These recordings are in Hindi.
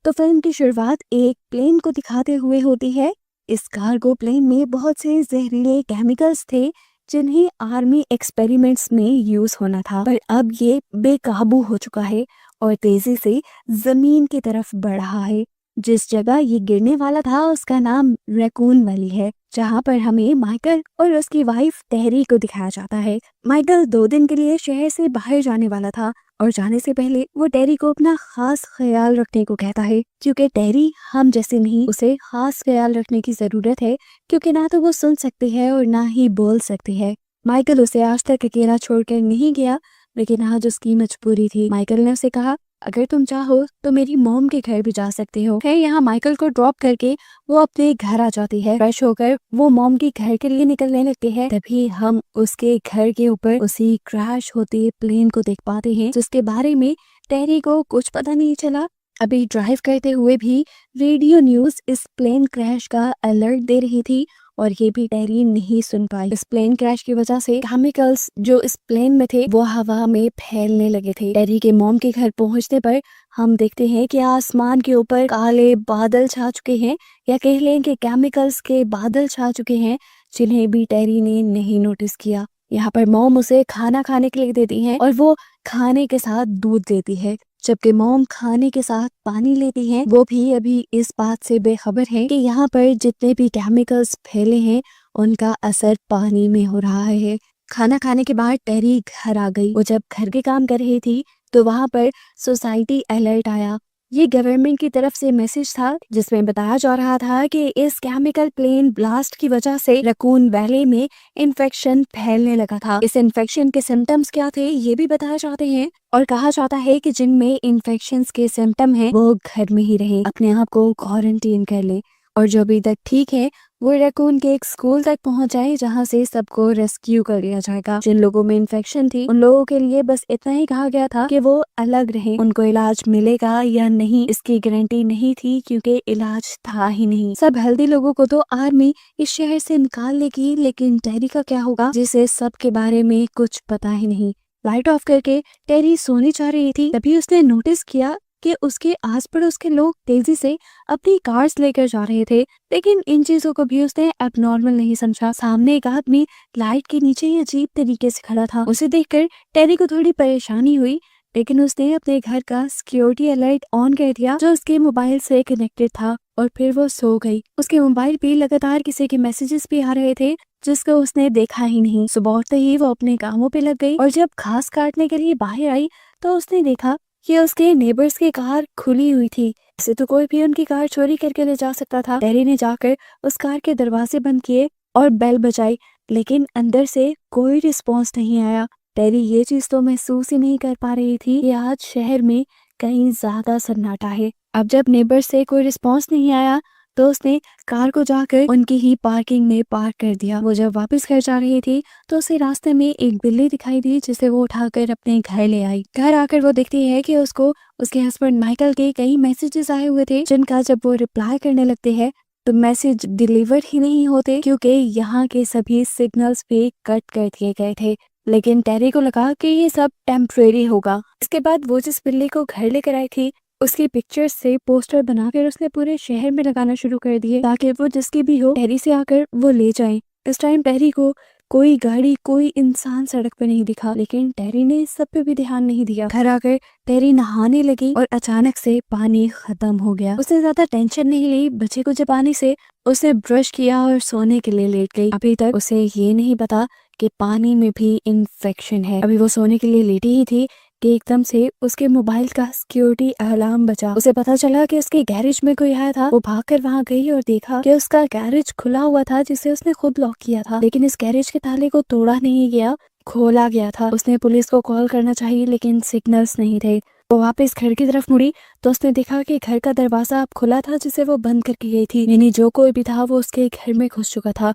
तो फिल्म की शुरुआत एक प्लेन को दिखाते हुए होती है। इस कार्गो प्लेन में बहुत से जहरीले केमिकल्स थे जिन्हें आर्मी एक्सपेरिमेंट्स में यूज होना था, पर अब ये बेकाबू हो चुका है और तेजी से जमीन की तरफ बढ़ रहा है। जिस जगह ये गिरने वाला था उसका नाम रैकून वैली है, जहाँ पर हमें माइकल और उसकी वाइफ टेरी को दिखाया जाता है। माइकल 2 दिन के लिए शहर से बाहर जाने वाला था और जाने से पहले वो टेरी को अपना खास ख्याल रखने को कहता है, क्योंकि टेरी हम जैसे नहीं, उसे खास ख्याल रखने की जरूरत है क्योंकि ना तो वो सुन सकती है और ना ही बोल सकती है। माइकल उसे आज तक अकेला छोड़कर नहीं गया, लेकिन आज उसकी मजबूरी थी। माइकल ने उसे कहा, अगर तुम चाहो तो मेरी मॉम के घर भी जा सकते हो। है यहाँ माइकल को ड्रॉप करके वो अपने घर आ जाती है। फ्रेश होकर वो मॉम के घर के लिए निकलने लगती है। तभी हम उसके घर के ऊपर उसी क्रैश होते प्लेन को देख पाते हैं, जिसके बारे में टेरी को कुछ पता नहीं चला। अभी ड्राइव करते हुए भी रेडियो न्यूज इस प्लेन क्रैश का अलर्ट दे रही थी और ये भी टेरी नहीं सुन पाई। इस प्लेन क्रैश की वजह से केमिकल्स जो इस प्लेन में थे वो हवा में फैलने लगे थे। टेरी के मॉम के घर पहुंचने पर हम देखते हैं कि आसमान के ऊपर काले बादल छा चुके हैं, या कह लें कि केमिकल्स के बादल छा चुके हैं, जिन्हें भी टेरी ने नहीं नोटिस किया। यहाँ पर मॉम उसे खाना खाने के लिए देती है और वो खाने के साथ दूध देती है, जबकि मॉम खाने के साथ पानी लेती है। वो भी अभी इस बात से बेखबर है कि यहाँ पर जितने भी केमिकल्स फैले हैं उनका असर पानी में हो रहा है। खाना खाने के बाद टेरी घर आ गई। वो जब घर के काम कर रही थी तो वहाँ पर सोसाइटी अलर्ट आया। ये गवर्नमेंट की तरफ से मैसेज था जिसमें बताया जा रहा था कि इस केमिकल प्लेन ब्लास्ट की वजह से रैकून वैली में इन्फेक्शन फैलने लगा था। इस इन्फेक्शन के सिम्टम्स क्या थे ये भी बताए जाते हैं और कहा जाता है कि जिनमें इन्फेक्शन के सिम्टम हैं वो घर में ही रहें, अपने आप को क्वारंटीन कर लें, और जो अभी तक ठीक है वो रैकून के एक स्कूल तक पहुंच जाए जहां से सबको रेस्क्यू कर लिया जाएगा। जिन लोगों में इन्फेक्शन थी उन लोगों के लिए बस इतना ही कहा गया था कि वो अलग रहें। उनको इलाज मिलेगा या नहीं इसकी गारंटी नहीं थी क्योंकि इलाज था ही नहीं। सब हेल्दी लोगों को तो आर्मी इस शहर से निकाल लेगी, लेकिन टेरी का क्या होगा जिसे सब के बारे में कुछ पता ही नहीं। लाइट ऑफ करके टेरी सोने जा रही थी, तभी उसने नोटिस किया कि उसके आस पड़ोस के लोग तेजी से अपनी कार्स लेकर जा रहे थे, लेकिन इन चीजों को भी उसने एबनॉर्मल नहीं समझा। सामने एक आदमी लाइट के नीचे ही अजीब तरीके से खड़ा था। उसे देखकर टेरी को थोड़ी परेशानी हुई, लेकिन उसने अपने घर का सिक्योरिटी अलर्ट ऑन कर दिया जो उसके मोबाइल से कनेक्टेड था, और फिर वो सो गई। उसके मोबाइल पे लगातार किसी के मैसेजेस भी आ रहे थे जिसको उसने देखा ही नहीं। सुबह उठते ही वो अपने कामों पे लग गई और जब घास काटने के लिए बाहर आई तो उसने देखा कि उसके नेबर्स की कार खुली हुई थी। ऐसे तो कोई भी उनकी कार चोरी करके ले जा सकता था। टेरी ने जाकर उस कार के दरवाजे बंद किए और बेल बजाई, लेकिन अंदर से कोई रिस्पॉन्स नहीं आया। टेरी ये चीज तो महसूस ही नहीं कर पा रही थी कि आज शहर में कहीं ज्यादा सन्नाटा है। अब जब नेबर्स से कोई रिस्पॉन्स नहीं आया तो उसने कार को जाकर उनकी ही पार्किंग में पार्क कर दिया। वो जब वापस घर जा रही थी तो उसे रास्ते में एक बिल्ली दिखाई दी जिसे वो उठाकर अपने घर ले आई। घर आकर वो देखती है कि उसको उसके हस्बैंड माइकल के कई मैसेजेस आए हुए थे, जिनका जब वो रिप्लाई करने लगते हैं तो मैसेज डिलीवर ही नहीं होते क्योंकि यहाँ के सभी सिग्नल्स पे कट कर दिए गए थे। लेकिन टेरी को लगा कि ये सब टेम्परेरी होगा। इसके बाद वो जिस बिल्ली को घर लेकर आई थी उसकी पिक्चर्स से पोस्टर बनाकर उसने पूरे शहर में लगाना शुरू कर दिए ताकि वो जिसकी भी हो टेरी से आकर वो ले जाए। इस टाइम टेरी को कोई गाड़ी कोई इंसान सड़क पे नहीं दिखा, लेकिन टेरी ने इस सब पे भी ध्यान नहीं दिया। घर आकर टेरी नहाने लगी और अचानक से पानी खत्म हो गया। उसने ज्यादा टेंशन नहीं ली। बचे कुछ पानी से उसने ब्रश किया और सोने के लिए लेट गई। अभी तक उसे ये नहीं पता कि पानी में भी इन्फेक्शन है। अभी वो सोने के लिए लेटी ही थी कि एकदम से उसके मोबाइल का सिक्योरिटी अलार्म बजा। उसे पता चला कि उसके गैरेज में कोई आया था। वो भागकर वहां गई और देखा कि उसका गैरेज खुला हुआ था जिसे उसने खुद लॉक किया था, लेकिन इस गैरेज के ताले को तोड़ा नहीं गया, खोला गया था। उसने पुलिस को कॉल करना चाहिए लेकिन सिग्नल्स नहीं थे। वो वापस घर की तरफ मुड़ी तो उसने देखा कि घर का दरवाजा अब खुला था जिसे वो बंद करके गई थी, यानी जो कोई भी था वो उसके घर में घुस चुका था।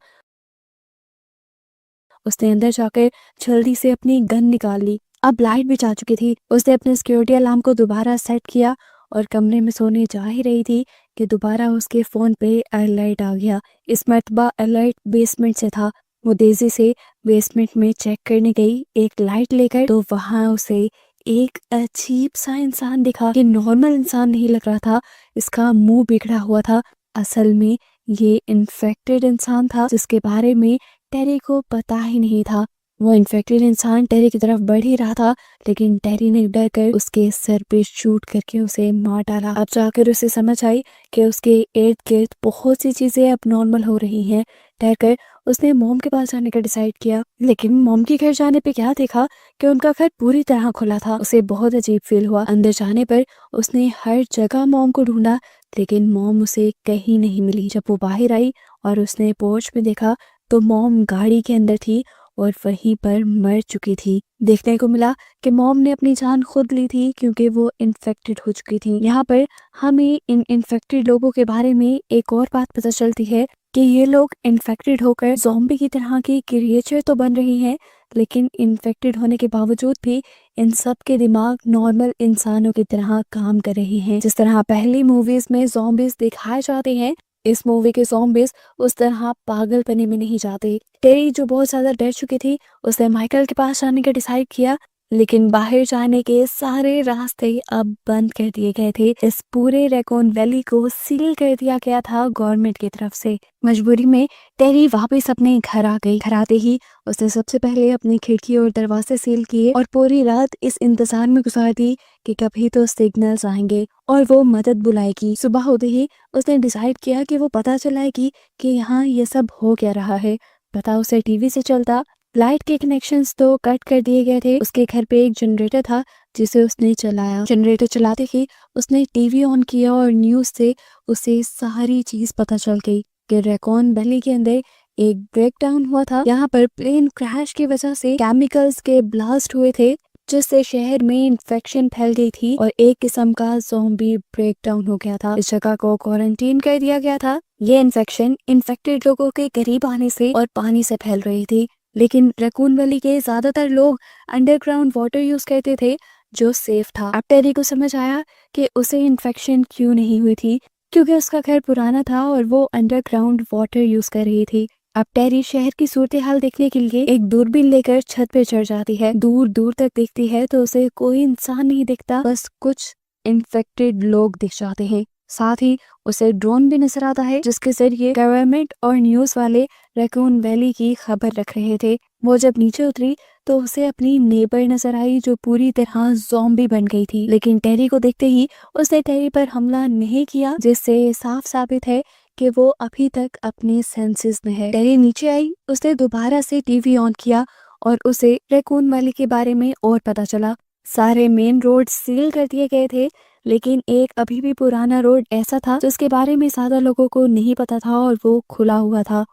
उसने अंदर जाकर जल्दी से अपनी गन निकाल ली। अब लाइट भी जा चुकी थी। उसने अपने सिक्योरिटी अलार्म को दोबारा सेट किया और कमरे में सोने जा ही रही थी कि दोबारा उसके फोन पे अलर्ट आ गया। इस मर्तबा अलर्ट बेसमेंट से था। वो तेजी से बेसमेंट में चेक करने गई एक लाइट लेकर, तो वहां उसे एक अजीब सा इंसान दिखा। ये नॉर्मल इंसान नहीं लग रहा था, इसका मुंह बिगड़ा हुआ था। असल में ये इन्फेक्टेड इंसान था जिसके बारे में टेरी को पता ही नहीं था। वो इन्फेक्टेड इंसान टेरी की तरफ बढ़ ही रहा था, लेकिन टेरी ने डर कर उसके सर पे शूट करके उसे मार डाला। अब जाकर उसे समझ आई कि उसके इर्द गिर्द बहुत सी चीजें अब नॉर्मल हो रही हैं। डर कर उसने मॉम के पास जाने का डिसाइड किया, लेकिन मॉम के घर जाने पे क्या देखा कि उनका घर पूरी तरह खुला था। उसे बहुत अजीब फील हुआ। अंदर जाने पर उसने हर जगह मॉम को ढूंढा, लेकिन मॉम उसे कहीं नहीं मिली। जब वो बाहर आई और उसने पोर्च में देखा तो मॉम गाड़ी के अंदर थी और वहीं पर मर चुकी थी। देखने को मिला कि मॉम ने अपनी जान खुद ली थी क्योंकि वो इन्फेक्टेड हो चुकी थी। यहाँ पर हमें इन इन्फेक्टेड लोगों के बारे में एक और बात पता चलती है कि ये लोग इन्फेक्टेड होकर ज़ॉम्बी की तरह की क्रिएचर तो बन रही हैं, लेकिन इन्फेक्टेड होने के बावजूद भी इन सब के दिमाग नॉर्मल इंसानों की तरह काम कर रहे हैं। जिस तरह पहली मूवीज में ज़ॉम्बीज दिखाए जाते हैं, इस मूवी के ज़ॉम्बीज उस तरह पागलपने में नहीं जाते। टेरी जो बहुत ज्यादा डर चुकी थी, उसने माइकल के पास जाने का डिसाइड किया, लेकिन बाहर जाने के सारे रास्ते अब बंद कर दिए गए थे। इस पूरे रैकून वैली को सील कर दिया गया था गवर्नमेंट की तरफ से। मजबूरी में टेरी वापस अपने घर आ गई। घर आते ही उसने सबसे पहले अपनी खिड़की और दरवाजे सील किए और पूरी रात इस इंतजार में गुजार दी कि कभी तो सिग्नल्स आएंगे और वो मदद बुलाएगी। सुबह होते ही उसने डिसाइड किया कि वो पता चलाएगी कि यहाँ ये सब हो क्या रहा है। पता उसे टीवी से चलता। लाइट के कनेक्शंस तो कट कर दिए गए थे। उसके घर पे एक जनरेटर था जिसे उसने चलाया। जनरेटर चलाते ही उसने टीवी ऑन किया और न्यूज से उसे सारी चीज पता चल गई कि रैकून वैली के अंदर एक ब्रेकडाउन हुआ था। यहाँ पर प्लेन क्रैश की वजह से केमिकल्स के ब्लास्ट हुए थे, जिससे शहर में इन्फेक्शन फैल गई थी और एक किस्म का ज़ॉम्बी ब्रेकडाउन हो गया था। इस जगह को क्वारंटीन कर दिया गया था। ये इन्फेक्शन इन्फेक्टेड लोगों के करीब आने से और पानी से फैल रही थी, लेकिन रैकून वैली के ज्यादातर लोग अंडरग्राउंड वाटर यूज करते थे जो सेफ था। अब टेरी को समझ आया कि उसे इन्फेक्शन क्यों नहीं हुई थी, क्योंकि उसका घर पुराना था और वो अंडरग्राउंड वाटर यूज कर रही थी। अब टेरी शहर की सूरत हाल देखने के लिए एक दूरबीन लेकर छत पे चढ़ जाती है। दूर दूर तक देखती है तो उसे कोई इंसान नहीं दिखता, बस कुछ इन्फेक्टेड लोग दिख जाते हैं। साथ ही उसे ड्रोन भी नजर आता है जिसके जरिए गवर्नमेंट और न्यूज वाले रैकून वैली की खबर रख रहे थे। वो जब नीचे उतरी तो उसे अपनी नेबर नजर आई जो पूरी तरह ज़ॉम्बी बन गई थी, लेकिन टेरी को देखते ही उसने टेरी पर हमला नहीं किया, जिससे साफ साबित है कि वो अभी तक अपने सेंसेस में है। टेरी नीचे आई, उसने दोबारा से टीवी ऑन किया और उसे रैकून वैली के बारे में और पता चला। सारे मेन रोड सील कर दिए गए थे, लेकिन एक अभी भी पुराना रोड ऐसा था जिसके बारे में ज्यादा लोगों को नहीं पता था और वो खुला हुआ था।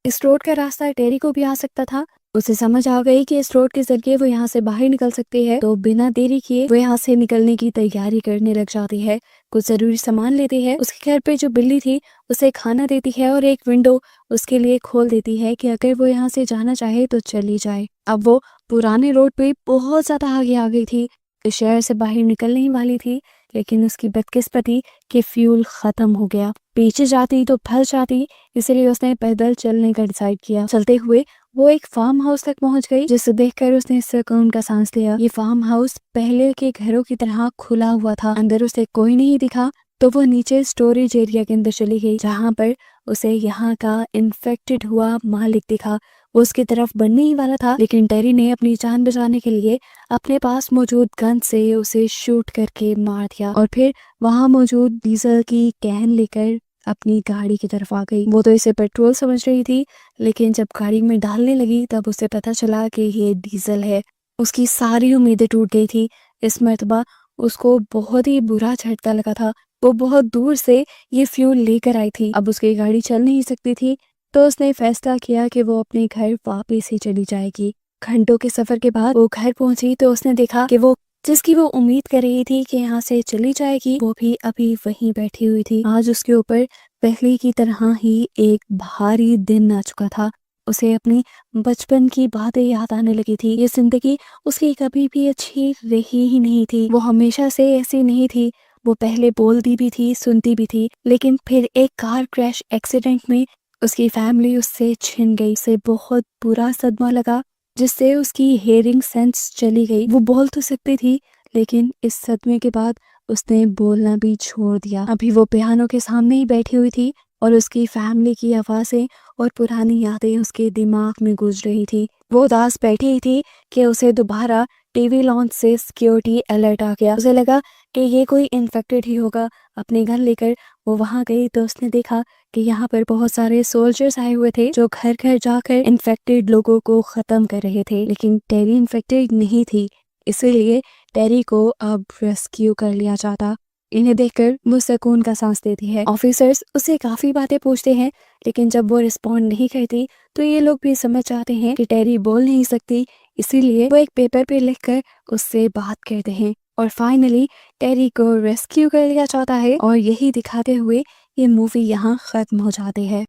इस रोड का रास्ता टेरी को भी आ सकता था। उसे समझ आ गई कि इस रोड के जरिए वो यहाँ से बाहर निकल सकती है, तो बिना देरी किए वो यहाँ से निकलने की तैयारी करने लग जाती है। कुछ जरूरी सामान लेती है। उसके घर पे जो बिल्ली थी उसे खाना देती है और एक विंडो उसके लिए खोल देती है कि अगर वो यहाँ से जाना चाहे तो चली जाए। अब वो पुराने रोड पे बहुत ज्यादा आगे आ गई थी। इस शहर से बाहर निकलने ही वाली थी, लेकिन उसकी बदकिस्मती कि फ्यूल खत्म हो गया। पीछे जाती तो फंस जाती, इसलिए उसने पैदल चलने का डिसाइड किया। चलते हुए वो एक फार्म हाउस तक पहुंच गई, जिसे देखकर उसने सुकून का सांस लिया। ये फार्म हाउस पहले के घरों की तरह खुला हुआ था। अंदर उसे कोई नहीं दिखा, तो वो नीचे स्टोरेज एरिया के अंदर चली गई, जहाँ पर उसे यहाँ का इन्फेक्टेड हुआ मालिक दिखा। वो उसकी तरफ बढ़ने ही वाला था, लेकिन टेरी ने अपनी जान बचाने के लिए अपने पास मौजूद गन से उसे शूट करके मार दिया और फिर वहाँ मौजूद डीजल की कैन लेकर अपनी गाड़ी की तरफ आ गई। वो तो इसे पेट्रोल समझ रही थी, लेकिन जब गाड़ी में डालने लगी तब उसे पता चला कि ये डीजल है। उसकी सारी उम्मीदें टूट गई थी। इस मर्तबा उसको बहुत ही बुरा झटका लगा था। वो बहुत दूर से ये फ्यूल लेकर आई थी। अब उसकी गाड़ी चल नहीं सकती थी, तो उसने फैसला किया कि वो अपने घर वापस ही चली जाएगी। घंटों के सफर के बाद वो घर पहुंची तो उसने देखा कि वो जिसकी वो उम्मीद कर रही थी कि यहाँ से चली जाएगी, वो भी अभी वहीं बैठी हुई थी। आज उसके ऊपर पहले की तरह ही एक भारी दिन आ चुका था। उसे अपनी बचपन की बातें याद आने लगी थी। ये जिंदगी उसकी कभी भी अच्छी रही ही नहीं थी। वो हमेशा से ऐसी नहीं थी। वो पहले बोलती भी थी, सुनती भी थी, लेकिन फिर एक कार क्रैश एक्सीडेंट में उसकी फैमिली उससे छिन गई। उसे बहुत बुरा सदमा लगा जिससे उसकी हेयरिंग सेंस चली गई। वो बोल तो सकती थी, लेकिन इस सदमे के बाद उसने बोलना भी छोड़ दिया। अभी वो पियानो के सामने ही बैठी हुई थी और उसकी फैमिली की आवाज़ें और पुरानी यादें उसके दिमाग में गूंज रही थी। वो उदास बैठी ही थी कि उसे दोबारा टीवी लॉन्च से सिक्योरिटी अलर्ट आ गया। उसे लगा कि ये कोई इन्फेक्टेड ही होगा। अपने गन लेकर वो वहाँ गई तो उसने देखा कि यहाँ पर बहुत सारे सोल्जर्स आए हुए थे जो घर घर जाकर इन्फेक्टेड लोगों को ख़त्म कर रहे थे। लेकिन टेरी इन्फेक्टेड नहीं थी, इसीलिए टेरी को अब रेस्क्यू कर लिया जाता। इन्हें देखकर वो सुकून का सांस लेती है। ऑफिसर्स उससे काफ़ी बातें पूछते हैं, लेकिन जब वो रिस्पॉन्ड नहीं करती तो ये लोग भी समझ जाते हैं कि टेरी बोल नहीं सकती, इसीलिए वो एक पेपर पे लिखकर उससे बात करते हैं और फाइनली टेरी को रेस्क्यू कर लिया जाता है। और यही दिखाते हुए ये मूवी यहाँ ख़त्म हो जाती है।